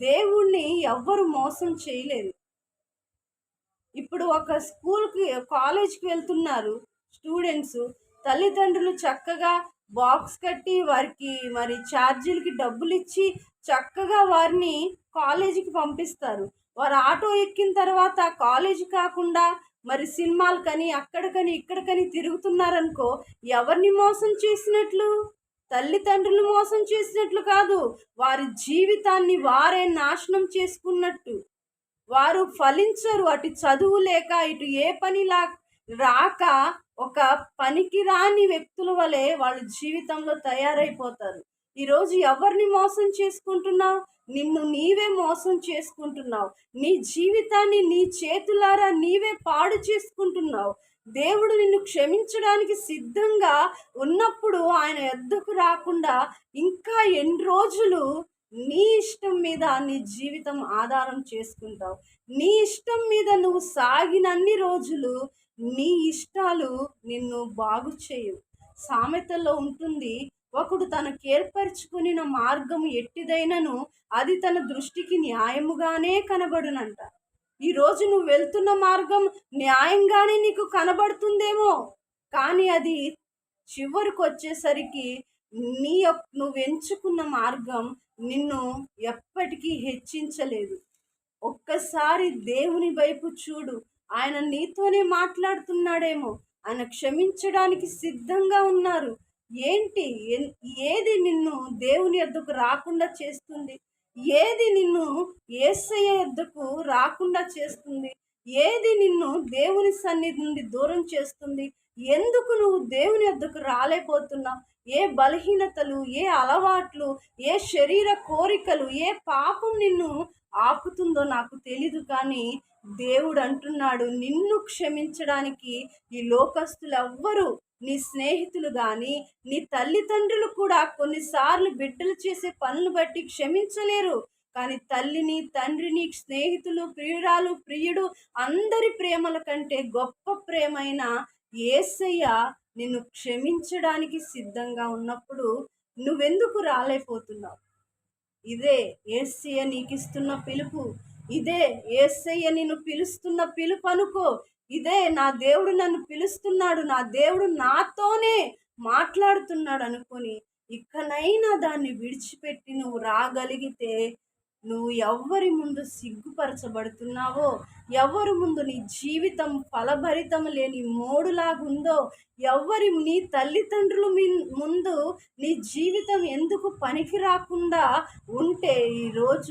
దేవుణ్ణి ఎవ్వరు మోసం చేయలేదు. ఇప్పుడు ఒక స్కూల్‌కి, కాలేజ్‌కి వెళ్తున్నారు స్టూడెంట్సు. తల్లిదండ్రులు చక్కగా బాక్స్ కట్టి వారికి మరి ఛార్జీలకి డబ్బులిచ్చి చక్కగా వారిని కాలేజీకి పంపిస్తారు. వారు ఆటో ఎక్కిన తర్వాత కాలేజీ కాకుండా మరి సినిమాలకని, అక్కడికని, ఇక్కడికని తిరుగుతున్నారనుకో, ఎవరిని మోసం చేసినట్లు? తల్లిదండ్రులు మోసం చేసినట్లు కాదు. వారి జీవితాన్ని వారే నాశనం చేసుకున్నట్టు. వారు ఫలించరు. అటు చదువు లేక, ఇటు ఏ పనిలా రాక ఒక పనికిరాని వ్యక్తుల వలె వాళ్ళు జీవితంలో తయారైపోతారు. ఈరోజు ఎవరిని మోసం చేసుకుంటున్నావు? నిన్ను నీవే మోసం చేసుకుంటున్నావు. నీ జీవితాన్ని నీ చేతులారా నీవే పాడు చేసుకుంటున్నావు. దేవుడు నిన్ను క్షమించడానికి సిద్ధంగా ఉన్నప్పుడు ఆయన యొద్దకు రాకుండా ఇంకా ఎన్ని రోజులు నీ ఇష్టం మీద నీ జీవితం ఆధారం చేసుకుంటావు? నీ ఇష్టం మీద నువ్వు సాగినన్ని రోజులు నీ ఇష్టాలు నిన్ను బాగు చేయవు. సామెతల్లో ఉంటుంది, ఒకడు తనకేర్పరచుకొనిన మార్గము ఎట్టిదైనను అది తన దృష్టికి న్యాయముగానే కనబడునంట. ఈరోజు నువ్వు వెళ్తున్న మార్గం న్యాయంగానే నీకు కనబడుతుందేమో, కానీ అది చివరికొచ్చేసరికి నువ్వు ఎంచుకున్న మార్గం నిన్ను ఎప్పటికీ హెచ్చించలేదు. ఒక్కసారి దేవుని వైపు చూడు. ఆయన నీతోనే మాట్లాడుతున్నాడేమో. ఆయన క్షమించడానికి సిద్ధంగా ఉన్నారు. ఏంటి ఏది నిన్ను దేవుని యొద్దకు రాకుండా చేస్తుంది? ఏది నిన్ను యేసయ్య యొద్దకు రాకుండా చేస్తుంది? ఏది నిన్ను దేవుని సన్నిధి నుండి దూరం చేస్తుంది? ఎందుకు నువ్వు దేవుని యొద్దకు రాలేకపోతున్నావు? ఏ బలహీనతలు, ఏ అలవాట్లు, ఏ శరీర కోరికలు, ఏ పాపం నిన్ను ఆపుతుందో నాకు తెలీదు, కానీ దేవుడు అంటున్నాడు, నిన్ను క్షమించడానికి ఈ లోకస్తులు ఎవ్వరు, నీ స్నేహితులు కానీ నీ తల్లిదండ్రులు కూడా కొన్నిసార్లు బిడ్డలు చేసే పనులు బట్టి క్షమించలేరు. కానీ తల్లిని, తండ్రిని, స్నేహితులు, ప్రియురాలు, ప్రియుడు అందరి ప్రేమల కంటే గొప్ప ప్రేమైన యేసయ్య నిన్ను క్షమించడానికి సిద్ధంగా ఉన్నప్పుడు నువ్వెందుకు రాలేకపోతున్నావు? ఇదే యేసయ్య నీకిస్తున్న పిలుపు. ఇదే యేసయ్య నిన్ను పిలుస్తున్న పిలుపు అనుకో. ఇదే నా దేవుడు నన్ను పిలుస్తున్నాడు, నా దేవుడు నాతోనే మాట్లాడుతున్నాడు అనుకొని ఇకనైనా దాన్ని విడిచిపెట్టి నువ్వు రాగలిగితే, నువ్వు ఎవ్వరి ముందు సిగ్గుపరచబడుతున్నావో, ఎవరి ముందు నీ జీవితం ఫలభరితం లేని మోడులాగుందో, నీ తల్లిదండ్రులు ముందు నీ జీవితం ఎందుకు పనికి రాకుండా ఉంటే ఈరోజు